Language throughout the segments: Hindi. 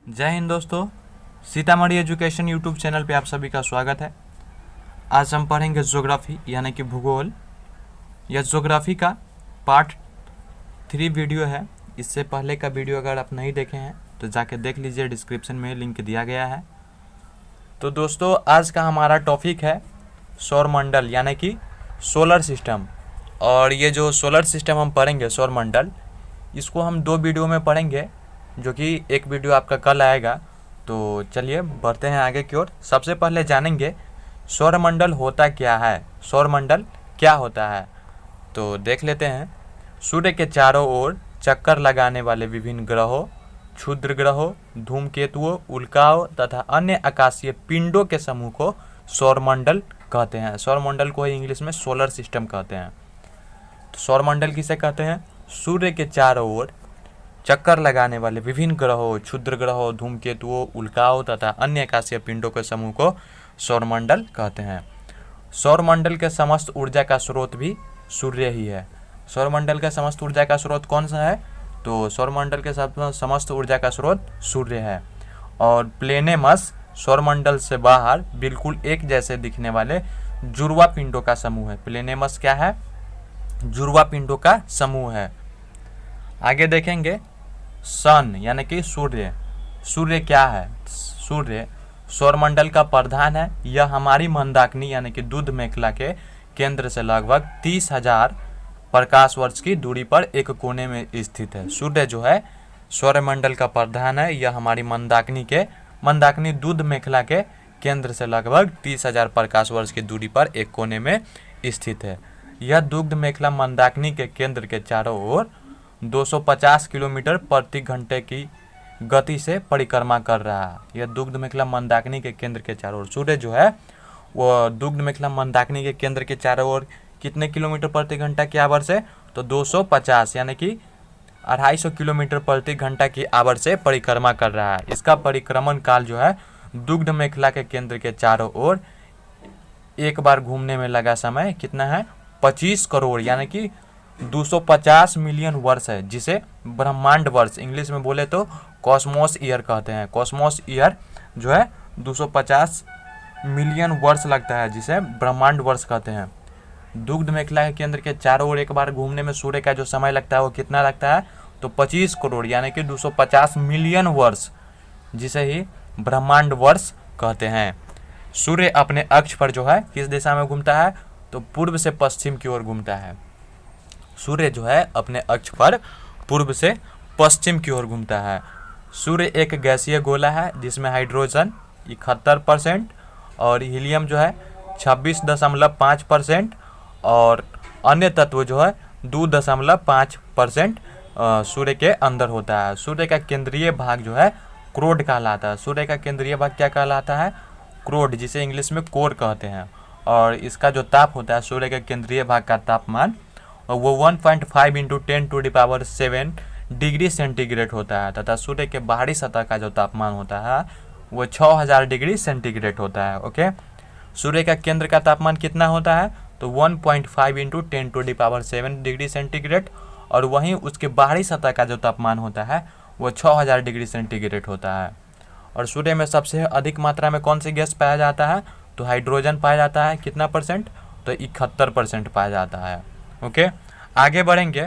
जय हिंद दोस्तों। सीतामढ़ी एजुकेशन यूट्यूब चैनल पे आप सभी का स्वागत है। आज हम पढ़ेंगे ज्योग्राफी यानी कि भूगोल। यह ज्योग्राफी का पार्ट 3 वीडियो है। इससे पहले का वीडियो अगर आप नहीं देखे हैं तो जाके देख लीजिए, डिस्क्रिप्शन में लिंक दिया गया है। तो दोस्तों आज का हमारा टॉपिक है सौरमंडल यानी कि सोलर सिस्टम। और ये जो सोलर सिस्टम हम पढ़ेंगे सौरमंडल, इसको हम 2 वीडियो में पढ़ेंगे, जो कि एक वीडियो आपका कल आएगा। तो चलिए बढ़ते हैं आगे की ओर। सबसे पहले जानेंगे सौरमंडल होता क्या है। सौरमंडल क्या होता है तो देख लेते हैं। सूर्य के चारों ओर चक्कर लगाने वाले विभिन्न ग्रहों, क्षुद्र ग्रहों, धूमकेतुओं, उल्काओं तथा अन्य आकाशीय पिंडों के समूह को सौरमंडल कहते हैं। सौरमंडल को इंग्लिश में सोलर सिस्टम कहते हैं। तो सौरमंडल किसे कहते हैं? सूर्य के चारों ओर चक्कर लगाने वाले विभिन्न ग्रहों, क्षुद्र ग्रहों, धूमकेतुओं, उल्काओं तथा अन्य आकाशीय पिंडों के समूह को सौरमंडल कहते हैं। सौरमंडल के समस्त ऊर्जा का स्रोत भी सूर्य ही है। सौरमंडल का समस्त ऊर्जा का स्रोत कौन सा है? तो सौरमंडल के समस्त ऊर्जा का स्रोत सूर्य है। और प्लेनेमस सौरमंडल से बाहर बिल्कुल एक जैसे दिखने वाले जुड़वा पिंडों का समूह है। प्लेनेमस क्या है? जुड़वा पिंडों का समूह है। आगे देखेंगे सन यानी कि सूर्य। सूर्य क्या है? सूर्य सौरमंडल का प्रधान है। यह हमारी मंदाकिनी यानी कि दूध मेखला के केंद्र से लगभग 30,000 प्रकाश वर्ष की दूरी पर एक कोने में स्थित है। सूर्य जो है सौरमंडल का प्रधान है। यह हमारी मंदाकिनी दूध मेखला के केंद्र से लगभग 30,000 प्रकाश वर्ष की दूरी पर एक कोने में स्थित है। यह दुग्ध मेखला मंदाकिनी के केंद्र के चारों ओर 250 किलोमीटर प्रति घंटे की गति से परिक्रमा कर रहा है। यह दुग्ध मेखला मंदाकिनी के केंद्र के चारों ओर, सूर्य जो है वो दुग्ध मेखला मंदाकिनी के केंद्र के चारों ओर कितने किलोमीटर प्रति घंटा की आवर्त से? तो 250 यानी कि 250 किलोमीटर प्रति घंटा की आवर्त से परिक्रमा कर रहा है। इसका परिक्रमण काल जो है दुग्ध मेखला के केंद्र के चारों ओर एक बार घूमने में लगा समय कितना है? 25 करोड़ यानी कि 250 मिलियन वर्ष है, जिसे ब्रह्मांड वर्ष इंग्लिश में बोले तो कॉस्मोस ईयर कहते हैं। कॉस्मोस ईयर जो है 250 मिलियन वर्ष लगता है, जिसे ब्रह्मांड वर्ष कहते हैं। दुग्ध मेखला के केंद्र के चारों ओर एक बार घूमने में सूर्य का जो समय लगता है वो कितना लगता है? तो 25 करोड़ यानी कि 250 मिलियन वर्ष, जिसे ही ब्रह्मांड वर्ष कहते हैं। सूर्य अपने अक्ष पर जो है किस दिशा में घूमता है? तो पूर्व से पश्चिम की ओर घूमता है। सूर्य जो है अपने अक्ष पर पूर्व से पश्चिम की ओर घूमता है। सूर्य एक गैसीय गोला है जिसमें हाइड्रोजन 71% और हीलियम जो है 26.5% और अन्य तत्व जो है 2.5% सूर्य के अंदर होता है। सूर्य का केंद्रीय भाग जो है क्रोड कहलाता है। सूर्य का केंद्रीय भाग क्या कहलाता है? क्रोड, जिसे इंग्लिश में कोर कहते हैं। और इसका जो ताप होता है, सूर्य के केंद्रीय भाग का तापमान, वो 1.5 × 10⁷ डिग्री सेंटीग्रेड होता है तथा सूर्य के बाहरी सतह का जो तापमान होता है वो 6000 डिग्री सेंटीग्रेड होता है। ओके, सूर्य का केंद्र का तापमान कितना होता है? तो 1.5 × 10⁷ डिग्री सेंटीग्रेड और वहीं उसके बाहरी सतह का जो तापमान होता है वो 6000 डिग्री सेंटीग्रेड होता है। और सूर्य में सबसे अधिक मात्रा में कौन सी गैस पाया जाता है? तो हाइड्रोजन पाया जाता है। कितना परसेंट? तो 71% पाया जाता है। ओके, आगे बढ़ेंगे।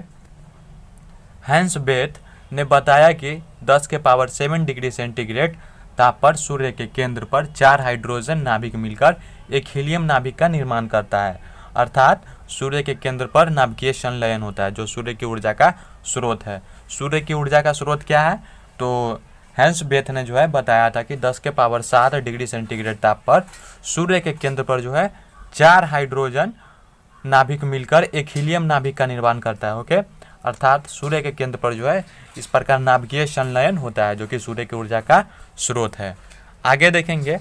हैंस बेथ ने बताया कि 10⁷ डिग्री सेंटीग्रेड ताप पर सूर्य के केंद्र पर 4 हाइड्रोजन नाभिक मिलकर एक हीलियम नाभिक का निर्माण करता है। अर्थात सूर्य के केंद्र पर नाभिकीय संलयन होता है, जो सूर्य की ऊर्जा का स्रोत है। सूर्य की ऊर्जा का स्रोत क्या है? तो हैंस बेथ ने जो है बताया था कि 10⁷ डिग्री सेंटीग्रेड ताप पर सूर्य के केंद्र पर जो है 4 हाइड्रोजन नाभिक मिलकर एक हीलियम नाभिक का निर्माण करता है। ओके, अर्थात सूर्य के केंद्र पर जो है इस प्रकार नाभिकीय संलयन होता है, जो कि सूर्य की ऊर्जा का स्रोत है। आगे देखेंगे,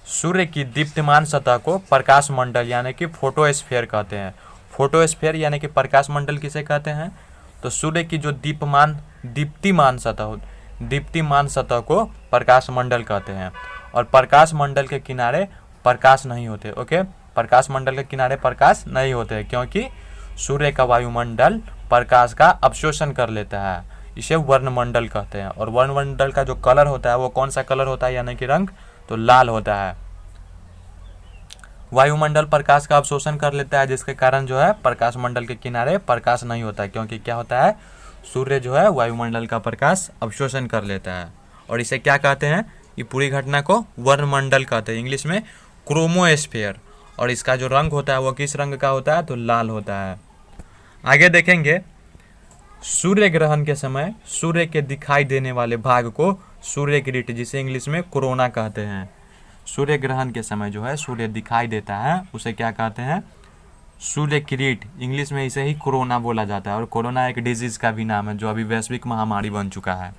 सूर्य की दीप्तिमान सतह को प्रकाश मंडल यानी कि फोटोस्फीयर कहते हैं। फोटोस्फीयर यानी कि प्रकाश मंडल किसे कहते हैं? तो सूर्य की जो दीप्तिमान सतह को प्रकाश मंडल कहते हैं। और प्रकाश मंडल के किनारे प्रकाश नहीं होते। ओके, प्रकाश मंडल के किनारे प्रकाश नहीं होते क्योंकि सूर्य का वायुमंडल प्रकाश का अवशोषण कर लेता है। इसे वर्णमंडल कहते हैं। और वर्णमंडल का जो कलर होता है वो कौन सा कलर होता है, यानी कि रंग, तो लाल होता है। वायुमंडल प्रकाश का अवशोषण कर लेता है, जिसके कारण जो है प्रकाश मंडल के किनारे प्रकाश नहीं होता है, क्योंकि क्या होता है, सूर्य जो है वायुमंडल का प्रकाश अवशोषण कर लेता है। और इसे क्या कहते हैं, ये पूरी घटना को वर्णमंडल कहते हैं, इंग्लिश में क्रोमोस्फेयर। और इसका जो रंग होता है वो किस रंग का होता है, तो लाल होता है। आगे देखेंगे, सूर्य ग्रहण के समय सूर्य के दिखाई देने वाले भाग को सूर्य किरीट, जिसे इंग्लिश में कोरोना कहते हैं। सूर्य ग्रहण के समय जो है सूर्य दिखाई देता है, उसे क्या कहते हैं, सूर्य किरीट। इंग्लिश में इसे ही कोरोना बोला जाता है। और कोरोना एक डिजीज का भी नाम है जो अभी वैश्विक महामारी बन चुका है।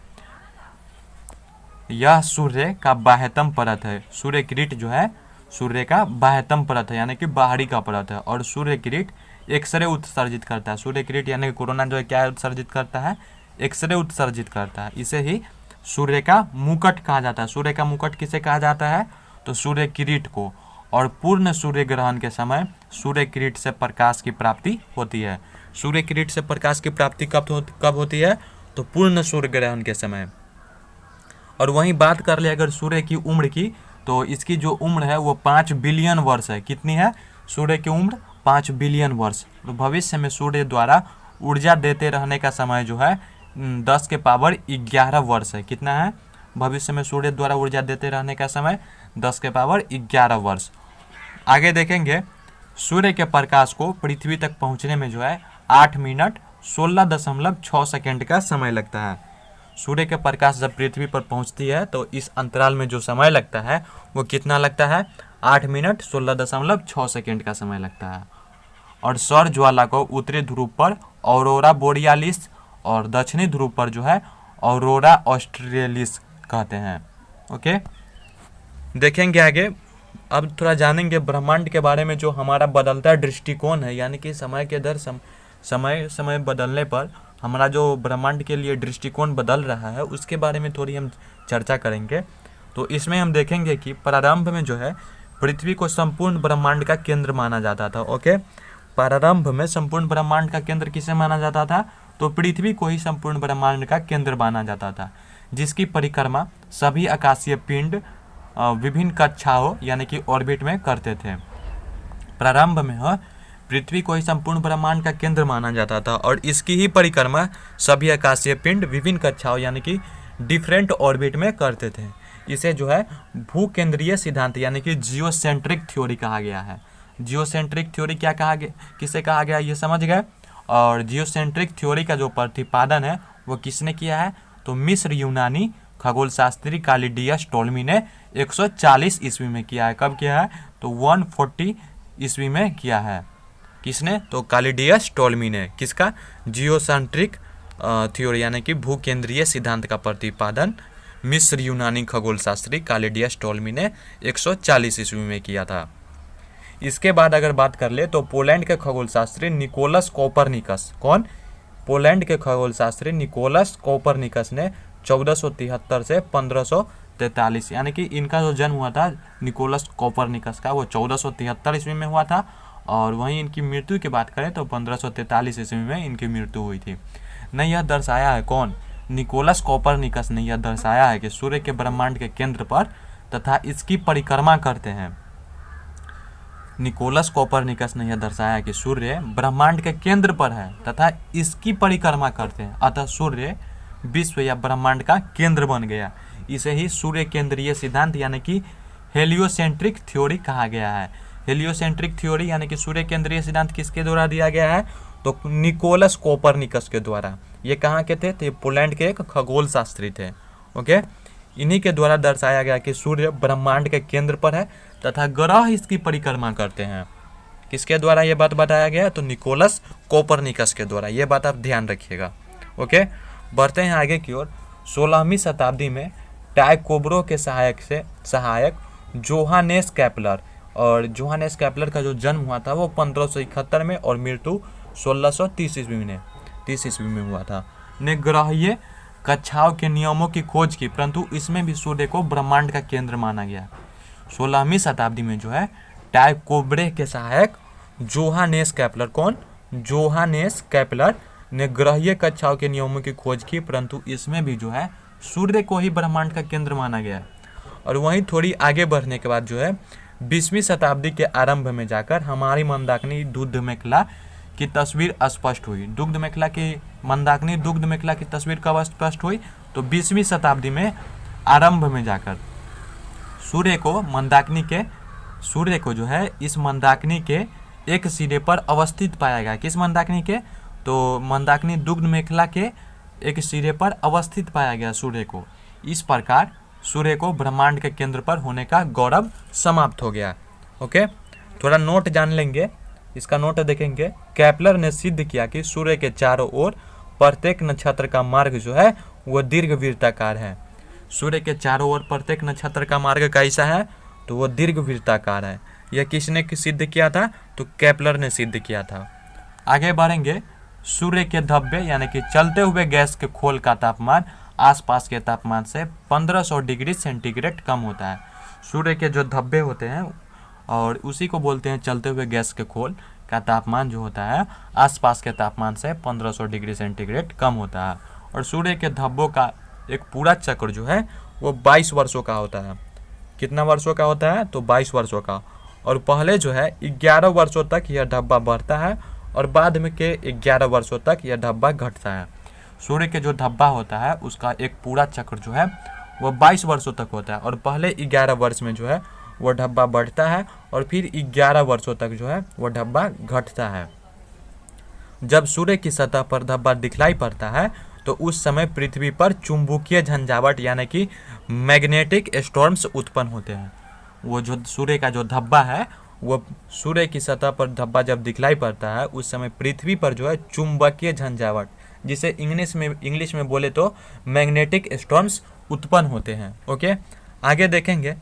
यह सूर्य का बाह्यतम परत है। सूर्य किरीट जो है सूर्य का बाह्यतम परत है, यानी कि बाहरी का परत है। और सूर्य किरीट एक्सरे उत्सर्जित करता है। सूर्य किरीट यानी कि कोरोना जो है क्या उत्सर्जित करता है, एक्सरे उत्सर्जित करता है। इसे ही सूर्य का मुकुट कहा जाता है। सूर्य का मुकुट किसे कहा जाता है, तो सूर्य किरीट को। और पूर्ण सूर्य ग्रहण के समय सूर्य किरीट से प्रकाश की प्राप्ति होती है। सूर्य किरीट से प्रकाश की प्राप्ति कब होती है, तो पूर्ण सूर्य ग्रहण के समय। और वहीं बात कर ले अगर सूर्य की उम्र की, तो इसकी जो उम्र है वो 5 बिलियन वर्ष है। कितनी है, सूर्य की उम्र 5 बिलियन वर्ष। तो भविष्य में सूर्य द्वारा ऊर्जा देते रहने का समय जो है 10 के पावर 11 वर्ष है। कितना है, भविष्य में सूर्य द्वारा ऊर्जा देते रहने का समय 10 के पावर 11 वर्ष। आगे देखेंगे, सूर्य के प्रकाश को पृथ्वी तक पहुंचने में जो है 8 मिनट 16.6 सेकेंड का समय लगता है। सूर्य के प्रकाश जब पृथ्वी पर पहुंचती है तो इस अंतराल में जो समय लगता है वो कितना लगता है, 8 मिनट 16.6 सेकेंड का समय लगता है। और सौर ज्वाला को उत्तरी ध्रुव पर ऑरोरा बोरियालिस और दक्षिणी ध्रुव पर जो है ऑरोरा ऑस्ट्रेलिस कहते हैं। ओके, देखेंगे आगे। अब थोड़ा जानेंगे ब्रह्मांड के बारे में। जो हमारा बदलता दृष्टिकोण है, यानी कि समय के दर समय बदलने पर हमारा जो ब्रह्मांड के लिए दृष्टिकोण बदल रहा है, उसके बारे में थोड़ी हम चर्चा करेंगे। तो इसमें हम देखेंगे कि प्रारंभ में जो है पृथ्वी को संपूर्ण ब्रह्मांड का केंद्र माना जाता था। ओके, प्रारंभ में संपूर्ण ब्रह्मांड का केंद्र किसे माना जाता था, तो पृथ्वी को ही संपूर्ण ब्रह्मांड का केंद्र माना जाता था, जिसकी परिक्रमा सभी आकाशीय पिंड विभिन्न कक्षाओं यानी कि ऑर्बिट में करते थे। प्रारंभ में पृथ्वी को ही संपूर्ण ब्रह्मांड का केंद्र माना जाता था और इसकी ही परिक्रमा सभी आकाशीय पिंड विभिन्न कक्षाओं यानी कि डिफरेंट ऑर्बिट में करते थे। इसे जो है भूकेंद्रीय सिद्धांत यानी कि जियोसेंट्रिक थ्योरी कहा गया है। जियोसेंट्रिक थ्योरी क्या कहा गया, किसे कहा गया, ये समझ गए। और जियोसेंट्रिक थ्योरी का जो प्रतिपादन है वो किसने किया है, तो मिस्र यूनानी खगोल शास्त्री कालिडियस टोल्मी ने 140 ईस्वी में किया है। कब किया है, तो 140 ईस्वी में किया है। किसने, तो कालिडियस टोल्मी ने। किसका, जियोसेंट्रिक थ्योरी यानी कि भूकेंद्रीय सिद्धांत का प्रतिपादन मिस्र यूनानी खगोल शास्त्री कालिडियस टोल्मी ने 140 ईस्वी में किया था। इसके बाद अगर बात कर ले तो पोलैंड के खगोल शास्त्री निकोलस कोपरनिकस, कौन, पोलैंड के खगोल शास्त्री निकोलस कोपरनिकस ने 1473 से 1543 यानी कि इनका जो जन्म हुआ था निकोलस कोपरनिकस का वो 1473 ईस्वी में हुआ था। और वहीं इनकी मृत्यु की बात करें तो 1543 ईस्वी में इनकी मृत्यु हुई थी। ने यह दर्शाया है, कौन, निकोलस कोपरनिकस ने यह दर्शाया है कि सूर्य के ब्रह्मांड के केंद्र पर तथा इसकी परिक्रमा करते हैं। निकोलस कोपरनिकस ने यह दर्शाया कि सूर्य ब्रह्मांड के केंद्र पर है तथा इसकी परिक्रमा करते हैं, अतः सूर्य विश्व या ब्रह्मांड का केंद्र बन गया। इसे ही सूर्य केंद्रीय सिद्धांत यानी कि हेलियोसेंट्रिक थ्योरी कहा गया है। हेलियोसेंट्रिक थ्योरी यानी कि सूर्य केंद्रीय सिद्धांत किसके द्वारा दिया गया है, तो निकोलस कोपरनिकस के द्वारा। ये कहाँ के थे, तो पोलैंड के एक खगोल शास्त्री थे। ओके, इन्हीं के द्वारा दर्शाया गया कि सूर्य ब्रह्मांड के केंद्र पर है तथा ग्रह इसकी परिक्रमा करते हैं। किसके द्वारा ये बात बताया गया, तो निकोलस कोपरनिकस के द्वारा। ये बात आप ध्यान रखिएगा। ओके, बढ़ते हैं आगे की ओर। 16वीं शताब्दी में टाइकोब्रो के सहायक जोहानेस केपलर, और जोहानेस केपलर का जो जन्म हुआ था वो 1571 में और मृत्यु 1630 ईस्वी में हुआ था, ने ग्रहीय कक्षाओं के नियमों की खोज की, परंतु इसमें भी सूर्य को ब्रह्मांड का केंद्र माना गया। 16वीं शताब्दी में जो है टाइकोब्रे के सहायक जोहानेस केपलर, कौन, जोहानेस केपलर ने ग्रहीय कक्षाओं के नियमों की खोज की, परंतु इसमें भी जो है सूर्य को ही ब्रह्मांड का केंद्र माना गया है। और वहीं थोड़ी आगे बढ़ने के बाद जो है 20वीं शताब्दी के आरंभ में जाकर हमारी मंदाकिनी दुग्ध मेखला की तस्वीर स्पष्ट हुई। मंदाकिनी दुग्ध मेखला की तस्वीर कब स्पष्ट हुई? तो 20वीं शताब्दी में आरंभ में जाकर सूर्य को जो है इस मंदाकिनी के एक सिरे पर अवस्थित पाया गया। किस मंदाकिनी के? तो मंदाकिनी दुग्ध मेखला के एक सिरे पर अवस्थित पाया गया सूर्य को। इस प्रकार सूर्य को ब्रह्मांड के केंद्र पर होने का गौरव समाप्त हो गया। ओके, थोड़ा नोट जान लेंगे, इसका नोट देखेंगे। केपलर ने सिद्ध किया कि सूर्य के चारों ओर प्रत्येक नक्षत्र का मार्ग जो है वह दीर्घवृत्ताकार है। सूर्य के चारों ओर प्रत्येक नक्षत्र का मार्ग कैसा है? तो वह दीर्घवृत्ताकार है। यह किसने सिद्ध किया था? तो केपलर ने सिद्ध किया था। आगे बढ़ेंगे। सूर्य के धब्बे यानी कि चलते हुए गैस के खोल का तापमान आसपास के तापमान से 1500 डिग्री सेंटीग्रेड कम होता है। सूर्य के जो धब्बे होते हैं और उसी को बोलते हैं चलते हुए गैस के खोल का तापमान जो होता है आसपास के तापमान से 1500 डिग्री सेंटीग्रेड कम होता है। और सूर्य के धब्बों का एक पूरा चक्र जो है वो 22 वर्षों का होता है। कितना वर्षों का होता है? तो 22 वर्षों का। और पहले जो है 11 वर्षों तक यह धब्बा बढ़ता है और बाद में के 11 वर्षों तक यह धब्बा घटता है। सूर्य के जो धब्बा होता है उसका एक पूरा चक्र जो है वह 22 वर्षों तक होता है और पहले 11 वर्ष में जो है वह धब्बा बढ़ता है और फिर 11 वर्षों तक जो है वह धब्बा घटता है। जब सूर्य की सतह पर धब्बा दिखलाई पड़ता है तो उस समय पृथ्वी पर चुंबकीय झंझावाट यानी कि मैग्नेटिक स्टॉर्म्स उत्पन्न होते हैं। वो जो सूर्य का जो धब्बा है वो सूर्य की सतह पर धब्बा जब दिखलाई पड़ता है उस समय पृथ्वी पर जो है चुंबकीय झंझावाट, जिसे इंग्लिश में बोले तो मैग्नेटिक स्टॉर्म्स उत्पन्न होते हैं। ओके, आगे देखेंगे।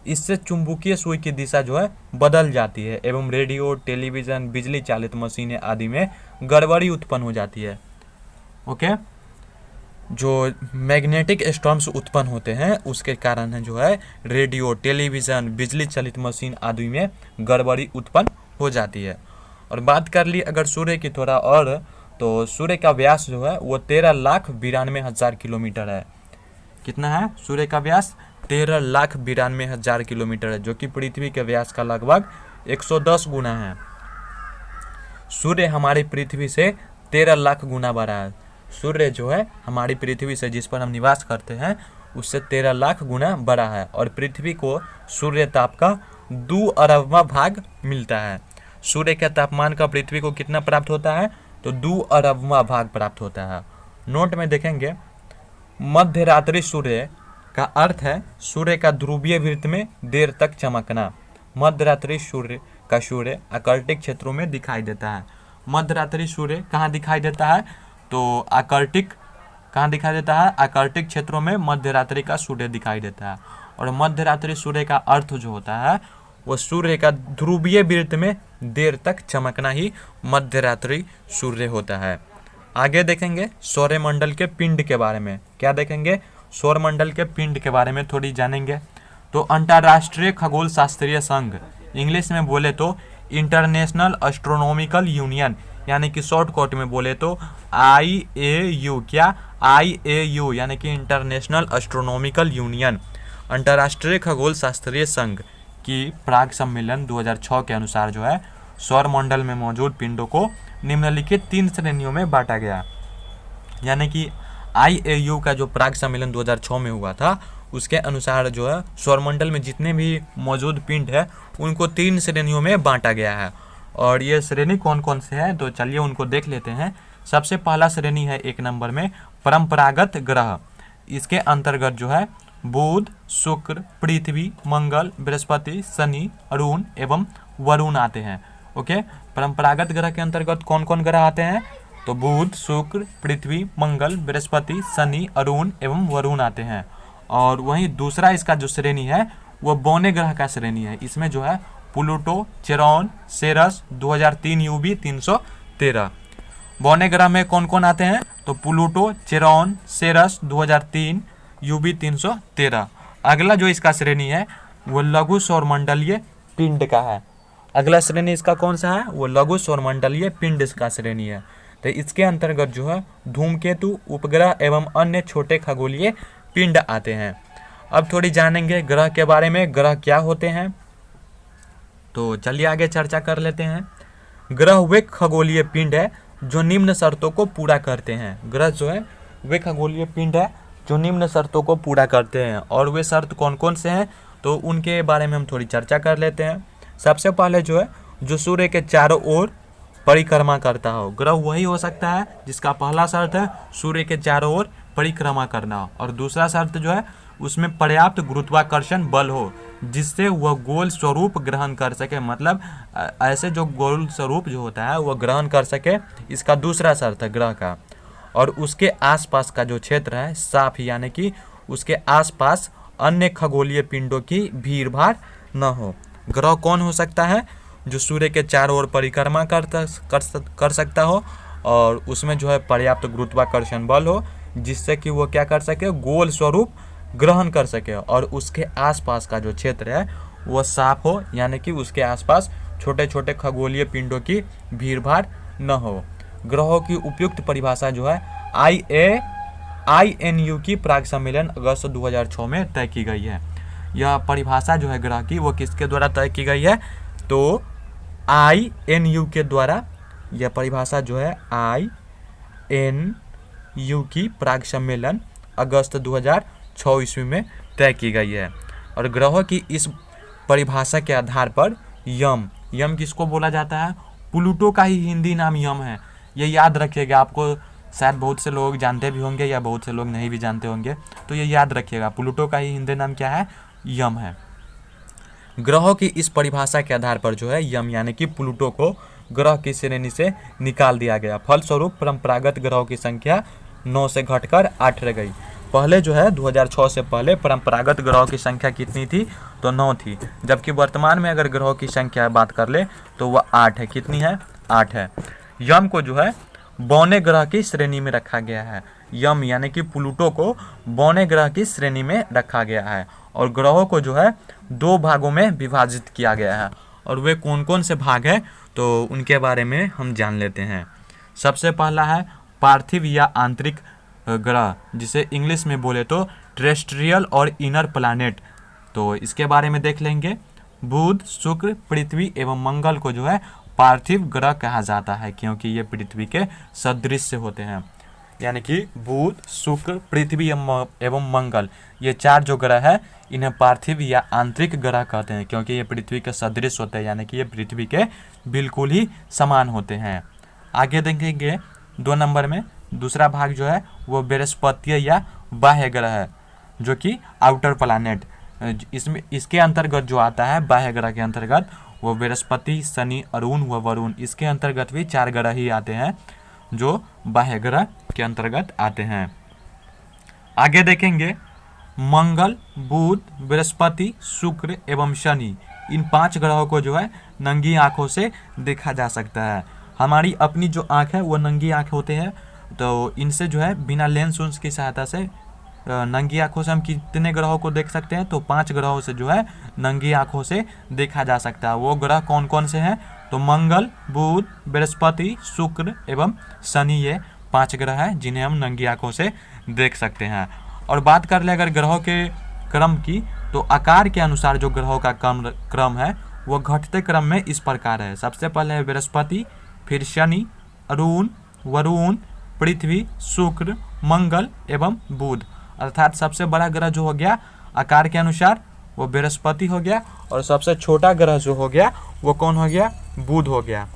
इससे चुंबकीय सुई की दिशा जो है बदल जाती है एवं रेडियो, टेलीविज़न, बिजली चालित मशीनें आदि में गड़बड़ी उत्पन्न हो जाती है। ओके, जो मैग्नेटिक स्टॉर्म्स उत्पन्न होते हैं उसके कारण है जो है रेडियो, टेलीविज़न, बिजली चालित मशीन आदि में गड़बड़ी उत्पन्न हो जाती है। और बात कर ली अगर सूर्य की थोड़ा और, तो सूर्य का व्यास जो है वो 13,92,000 किलोमीटर है। कितना है सूर्य का व्यास? 13,92,000 किलोमीटर है, जो कि पृथ्वी के व्यास का लगभग 110 गुना है। सूर्य हमारी पृथ्वी से 13 लाख गुना बड़ा है। सूर्य जो है हमारी पृथ्वी से जिस पर हम निवास करते हैं उससे 13 लाख गुना बड़ा है और पृथ्वी को सूर्य ताप का 2 अरबवां भाग मिलता है। सूर्य के तापमान का पृथ्वी को कितना प्राप्त होता है? तो 2 अरबवां भाग प्राप्त होता है। नोट में देखेंगे, मध्यरात्रि सूर्य का अर्थ है सूर्य का ध्रुवीय वृत्त में देर तक चमकना। मध्यरात्रि सूर्य आर्कटिक क्षेत्रों में दिखाई देता है। मध्यरात्रि सूर्य कहाँ दिखाई देता है? तो कहाँ दिखाई देता है? आर्कटिक क्षेत्रों में मध्यरात्रि का सूर्य दिखाई देता है। और मध्यरात्रि सूर्य का अर्थ जो होता है वो सूर्य का ध्रुवीय वृत्त में देर तक चमकना ही मध्यरात्रि सूर्य होता है। आगे देखेंगे सौरमंडल के पिंड के बारे में। क्या देखेंगे? सौरमंडल के पिंड के बारे में थोड़ी जानेंगे। तो अंतर्राष्ट्रीय खगोल शास्त्रीय संघ, इंग्लिश में बोले तो इंटरनेशनल एस्ट्रोनॉमिकल यूनियन, यानी कि शॉर्टकट में बोले तो IAU। क्या? IAU यानी कि इंटरनेशनल एस्ट्रोनॉमिकल यूनियन, अंतर्राष्ट्रीय खगोल शास्त्रीय संघ की प्राग सम्मेलन 2006 के अनुसार जो है सौरमंडल में मौजूद पिंडों को निम्नलिखित 3 श्रेणियों में बांटा गया। यानी कि IAU का जो प्राग सम्मेलन 2006 में हुआ था उसके अनुसार जो है सौरमंडल में जितने भी मौजूद पिंड है उनको 3 श्रेणियों में बांटा गया है। और ये श्रेणी कौन कौन से हैं तो चलिए उनको देख लेते हैं। सबसे पहला श्रेणी है 1 नंबर में परंपरागत ग्रह। इसके अंतर्गत जो है बुध, शुक्र, पृथ्वी, मंगल, बृहस्पति, शनि, अरुण एवं वरुण आते हैं। ओके, परंपरागत ग्रह के अंतर्गत कौन कौन ग्रह आते हैं? तो बुध, शुक्र, पृथ्वी, मंगल, बृहस्पति, शनि, अरुण एवं वरुण आते हैं। और वहीं दूसरा इसका जो श्रेणी है वो बौने ग्रह का श्रेणी है। इसमें जो है प्लूटो, चेरॉन, सेरस 2003 UV 313। बौने ग्रह में कौन कौन आते हैं? तो प्लूटो, चेरॉन, सेरस 2003 UV 313। अगला जो इसका श्रेणी है वो लघु सौरमंडलीय पिंड का है। अगला श्रेणी इसका कौन सा है? वो लघु सौरमंडलीय पिंड का श्रेणी है, तो इसके अंतर्गत जो है धूमकेतु, उपग्रह एवं अन्य छोटे खगोलीय पिंड आते हैं। अब थोड़ी जानेंगे ग्रह के बारे में, ग्रह क्या होते हैं। तो चलिए आगे चर्चा कर लेते हैं। ग्रह वे खगोलीय पिंड है जो निम्न शर्तों को पूरा करते हैं। ग्रह जो है वे खगोलीय पिंड है जो निम्न शर्तों को पूरा करते हैं। और वे शर्त कौन कौन से हैं तो उनके बारे में हम थोड़ी चर्चा कर लेते हैं। सबसे पहले जो है जो सूर्य के चारों ओर परिक्रमा करता हो। ग्रह वही हो सकता है जिसका पहला शर्त है सूर्य के चारों ओर परिक्रमा करना, और दूसरा शर्त जो है उसमें पर्याप्त गुरुत्वाकर्षण बल हो जिससे वह गोल स्वरूप ग्रहण कर सके, मतलब ऐसे जो गोल स्वरूप जो होता है वह ग्रहण कर सके, इसका दूसरा शर्त है ग्रह का। और उसके आसपास का जो क्षेत्र है साफ, यानी कि उसके आसपास अन्य खगोलीय पिंडों की भीड़ भाड़ न हो। ग्रह कौन हो सकता है जो सूर्य के चारों ओर परिक्रमा कर सकता हो और उसमें जो है पर्याप्त गुरुत्वाकर्षण बल हो जिससे कि वो क्या कर सके, गोल स्वरूप ग्रहण कर सके, और उसके आसपास का जो क्षेत्र है वह साफ हो, यानी कि उसके आसपास छोटे छोटे खगोलीय पिंडों की भीड़ भाड़ न हो। ग्रहों की उपयुक्त परिभाषा जो है INU की प्राग सम्मेलन अगस्त 2006 में तय की गई है। यह परिभाषा जो है ग्रह की वो किसके द्वारा तय की गई है तो INU के द्वारा। यह परिभाषा जो है INU की प्राग सम्मेलन अगस्त 2006 ईस्वी में तय की गई है। और ग्रहों की इस परिभाषा के आधार पर यम किसको बोला जाता है, प्लूटो का ही हिंदी नाम यम है। ये याद रखिएगा, आपको शायद बहुत से लोग जानते भी होंगे या बहुत से लोग नहीं भी जानते होंगे, तो ये याद रखिएगा, प्लूटो का ही हिंदी नाम क्या है, यम है। ग्रहों की इस परिभाषा के आधार पर जो है यम यानी कि प्लूटो को ग्रह की श्रेणी से निकाल दिया गया। फलस्वरूप परंपरागत ग्रहों की संख्या 9 से घटकर 8 रह गई। पहले जो है 2006 से पहले परंपरागत ग्रहों की संख्या कितनी थी तो 9 थी, जबकि वर्तमान में अगर ग्रहों की संख्या बात कर ले तो वह 8 है। कितनी है, 8 है। यम को जो है बौने ग्रह की श्रेणी में रखा गया है। यम यानी कि प्लूटो को बौने ग्रह की श्रेणी में रखा गया है। और ग्रहों को जो है 2 भागों में विभाजित किया गया है। और वे कौन कौन से भाग हैं तो उनके बारे में हम जान लेते हैं। सबसे पहला है पार्थिव या आंतरिक ग्रह, जिसे इंग्लिश में बोले तो टेरेस्ट्रियल और इनर प्लैनेट। तो इसके बारे में देख लेंगे। बुध, शुक्र, पृथ्वी एवं मंगल को जो है पार्थिव ग्रह कहा जाता है क्योंकि ये पृथ्वी के सदृश होते हैं। यानी कि बुध, शुक्र, पृथ्वी एवं मंगल, ये 4 जो ग्रह है इन्हें पार्थिव या आंतरिक ग्रह कहते हैं क्योंकि ये पृथ्वी के सदृश होते हैं, यानी कि ये पृथ्वी के बिल्कुल ही समान होते हैं। आगे देखेंगे 2 नंबर में दूसरा भाग जो है वो बृहस्पति या बाह्य ग्रह है, जो कि आउटर प्लैनेट। इसके अंतर्गत जो आता है बाह्य ग्रह के अंतर्गत वो बृहस्पति, शनि, अरुण व वरुण, इसके अंतर्गत भी 4 ग्रह ही आते हैं जो बाह्य ग्रह के अंतर्गत आते हैं। आगे देखेंगे मंगल, बुध, बृहस्पति, शुक्र एवं शनि, इन 5 ग्रहों को जो है नंगी आंखों से देखा जा सकता है। हमारी अपनी जो आंख है वो नंगी आंख होते हैं, तो इनसे जो है बिना लेंस उन्स की सहायता से नंगी आंखों से हम कितने ग्रहों को देख सकते हैं तो 5 ग्रहों से जो है नंगी आंखों से देखा जा सकता है। वो ग्रह कौन कौन से हैं तो मंगल, बुध, बृहस्पति, शुक्र एवं शनि, ये 5 ग्रह हैं जिन्हें हम नंगी आंखों से देख सकते हैं। और बात कर ले अगर ग्रहों के क्रम की तो आकार के अनुसार जो ग्रहों का क्रम है वो घटते क्रम में इस प्रकार है। सबसे पहले है बृहस्पति, फिर शनि, अरुण, वरुण, पृथ्वी, शुक्र, मंगल एवं बुध। अर्थात सबसे बड़ा ग्रह जो हो गया आकार के अनुसार वो बृहस्पति हो गया, और सबसे छोटा ग्रह जो हो गया वो कौन हो गया, बुध हो गया।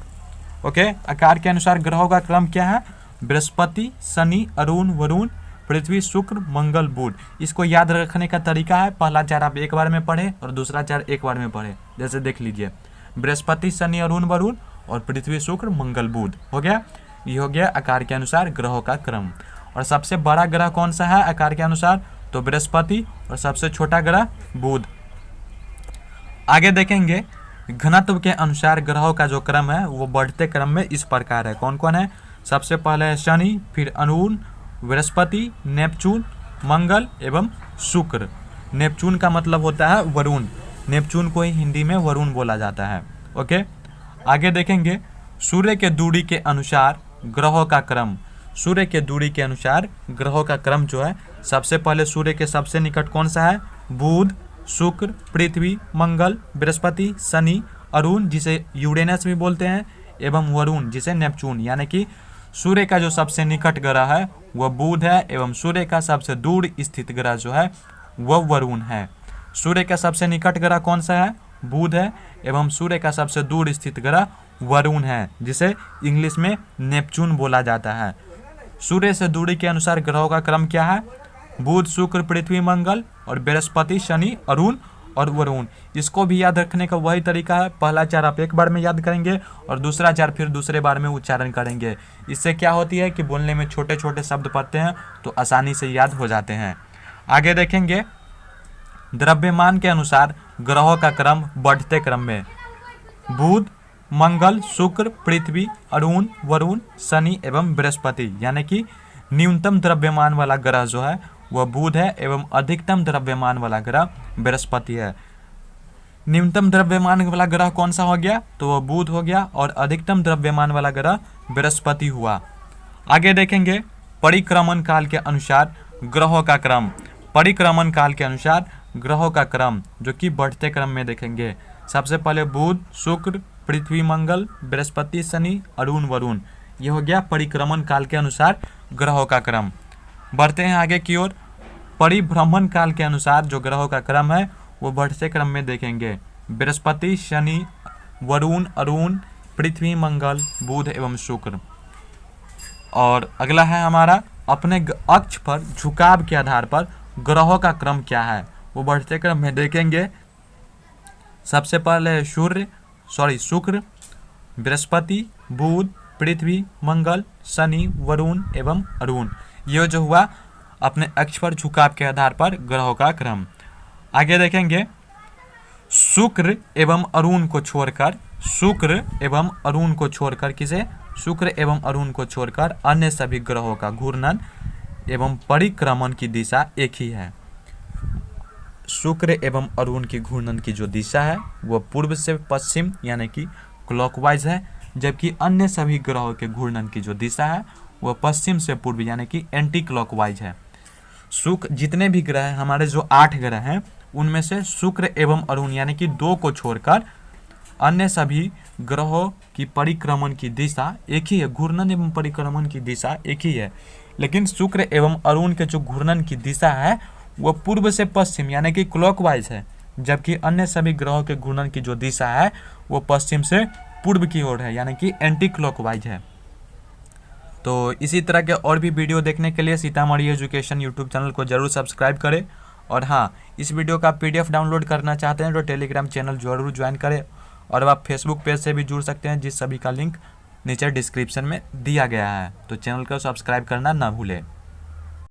ओके, आकार के अनुसार ग्रहों का क्रम क्या है, बृहस्पति, शनि, अरुण, वरुण, पृथ्वी, शुक्र, मंगल, बुध। इसको याद रखने का तरीका है पहला 4 आप एक बार में पढ़े और दूसरा 4 एक बार में पढ़े। जैसे देख लीजिए बृहस्पति, शनि, अरुण, वरुण और पृथ्वी, शुक्र, मंगल, बुध हो गया। ये हो गया आकार के अनुसार ग्रहों का क्रम। और सबसे बड़ा ग्रह कौन सा है आकार के अनुसार तो बृहस्पति, और सबसे छोटा ग्रह बुध। आगे देखेंगे घनत्व के अनुसार ग्रहों का जो क्रम है वो बढ़ते क्रम में इस प्रकार है। कौन कौन है, सबसे पहले है शनि, फिर अरुण, बृहस्पति, नेपचून, मंगल एवं शुक्र। नेपचून का मतलब होता है वरुण, नेपचून को ही हिंदी में वरुण बोला जाता है। ओके, आगे देखेंगे सूर्य के दूरी के अनुसार ग्रहों का क्रम। सूर्य के दूरी के अनुसार ग्रहों का क्रम जो है, सबसे पहले सूर्य के सबसे निकट कौन सा है? बुध, शुक्र, पृथ्वी, मंगल, बृहस्पति, शनि, अरुण जिसे यूरेनस भी बोलते हैं, एवं वरुण जिसे नेपच्यून। यानी कि सूर्य का जो सबसे निकट ग्रह है वह बुध है, एवं सूर्य का सबसे दूर स्थित ग्रह जो है वह वरुण है। सूर्य का सबसे निकट ग्रह कौन सा है? बुध है, एवं सूर्य का सबसे दूर स्थित ग्रह वरुण है, जिसे इंग्लिश में नेपच्यून बोला जाता है। सूर्य से दूरी के अनुसार ग्रहों का क्रम क्या है? बुध, शुक्र, पृथ्वी, मंगल और बृहस्पति, शनि, अरुण और वरुण। इसको भी याद रखने का वही तरीका है, पहला 4 आप एक बार में याद करेंगे और दूसरा 4 फिर दूसरे बार में उच्चारण करेंगे। इससे क्या होती है कि बोलने में छोटे छोटे शब्द पढ़ते हैं तो आसानी से याद हो जाते हैं। आगे देखेंगे, द्रव्यमान के अनुसार ग्रहों का क्रम बढ़ते क्रम में। बुध, मंगल, शुक्र, पृथ्वी, अरुण, वरुण, शनि एवं बृहस्पति। यानी कि न्यूनतम द्रव्यमान वाला ग्रह जो है वह बुध है, एवं अधिकतम द्रव्यमान वाला ग्रह बृहस्पति है। न्यूनतम द्रव्यमान वाला ग्रह कौन सा हो गया? तो वह बुध हो गया, और अधिकतम द्रव्यमान वाला ग्रह बृहस्पति हुआ। आगे देखेंगे, परिक्रमण काल के अनुसार ग्रहों का क्रम। परिक्रमण काल के अनुसार ग्रहों का क्रम जो कि बढ़ते क्रम में देखेंगे। सबसे पहले बुध, शुक्र, पृथ्वी, मंगल, बृहस्पति, शनि, अरुण, वरुण। ये हो गया परिक्रमण काल के अनुसार ग्रहों का क्रम। बढ़ते हैं आगे की ओर। परिभ्रमण काल के अनुसार जो ग्रहों का क्रम है वो बढ़ते क्रम में देखेंगे। बृहस्पति, शनि, वरुण, अरुण, पृथ्वी, मंगल, बुध एवं शुक्र। और अगला है हमारा, अपने अक्ष पर झुकाव के आधार पर ग्रहों का क्रम क्या है, वो बढ़ते क्रम में देखेंगे। सबसे पहले शुक्र, बृहस्पति, बुध, पृथ्वी, मंगल, शनि, वरुण एवं अरुण। ये जो हुआ अपने अक्ष पर झुकाव के आधार पर ग्रहों का क्रम। आगे देखेंगे, शुक्र एवं अरुण को छोड़कर किसे? शुक्र एवं अरुण को छोड़कर अन्य सभी ग्रहों का घूर्णन एवं परिक्रमण की दिशा एक ही है। शुक्र एवं अरुण की घूर्णन की जो दिशा है वह पूर्व से पश्चिम यानी कि क्लॉकवाइज है, जबकि अन्य सभी ग्रहों के घूर्णन की जो दिशा है वह पश्चिम से पूर्व यानी कि एंटी क्लॉकवाइज है। जितने भी ग्रह हैं, हमारे जो 8 ग्रह हैं, उनमें से शुक्र एवं अरुण यानी कि 2 को छोड़कर अन्य सभी ग्रहों की परिक्रमण की दिशा एक ही है। घूर्णन एवं परिक्रमण की दिशा एक ही है, लेकिन शुक्र एवं अरुण के जो घूर्णन की दिशा है वह पूर्व से पश्चिम यानी कि क्लॉकवाइज है, जबकि अन्य सभी ग्रहों के घूर्णन की जो दिशा है वो पश्चिम से पूर्व की ओर है यानी कि एंटी क्लॉकवाइज है। तो इसी तरह के और भी वीडियो देखने के लिए सीतामढ़ी एजुकेशन यूट्यूब चैनल को जरूर सब्सक्राइब करें। और हाँ, इस वीडियो का PDF डाउनलोड करना चाहते हैं तो टेलीग्राम चैनल जरूर ज्वाइन करें, और आप फेसबुक पेज से भी जुड़ सकते हैं, जिस सभी का लिंक नीचे डिस्क्रिप्शन में दिया गया है। तो चैनल को सब्सक्राइब करना ना भूलें।